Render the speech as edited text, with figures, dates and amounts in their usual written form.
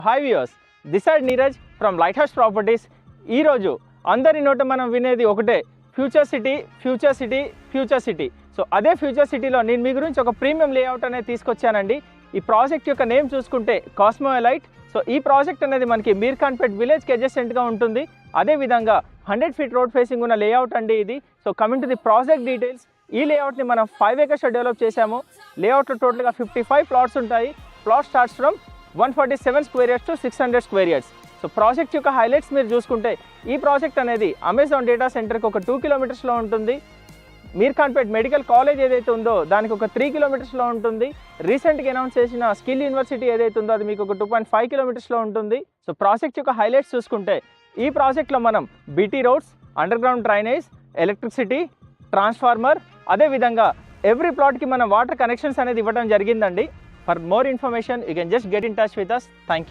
Hi viewers, this side Neeraj from light house properties. ఈరోజు అందరి నోట మనం వినేది ఒకటే, future city future city future city. So అదే ఫ్యూచర్ సిటీలో నేను మీ గురించి ఒక ప్రీమియం లేఅవుట్ అనేది తీసుకొచ్చానండి. ఈ ప్రాజెక్ట్ యొక్క నేమ్ చూసుకుంటే కాస్మో ఎలైట్. సో ఈ ప్రాజెక్ట్ అనేది మనకి మీర్ఖాన్పేట్ విలేజ్కి అడ్జసెంట్గా ఉంటుంది. అదేవిధంగా 100 feet రోడ్ ఫేసింగ్ ఉన్న లేఅవుట్ అండి ఇది. So coming to the project details, ఈ లేఅవుట్ని మనం 5 acres డెవలప్ చేశాము. లేఅవుట్లో టోటల్గా 55 plots ఉంటాయి. Plot starts from 147 square yards to 600 square yards. So project యొక్క హైలైట్స్ మీరు చూసుకుంటే, ఈ ప్రాజెక్ట్ అనేది అమెజాన్ డేటా సెంటర్కి ఒక 2 kilometers ఉంటుంది. మీర్ఖాన్పేట్ మెడికల్ కాలేజ్ ఏదైతే ఉందో దానికి ఒక 3 kilometers ఉంటుంది. రీసెంట్గా అనౌన్స్ చేసిన స్కిల్ యూనివర్సిటీ ఏదైతే ఉందో అది మీకు ఒక 2.5 kilometers ఉంటుంది. సో ప్రాజెక్ట్ యొక్క హైలైట్స్ చూసుకుంటే, ఈ ప్రాజెక్ట్లో మనం BT roads, under ground drainage, electricity, transformer, అదేవిధంగా ఎవ్రీ ప్లాట్కి మనం వాటర్ కనెక్షన్స్ అనేది ఇవ్వడం జరిగిందండి. For more information, you can just get in touch with us. Thank you.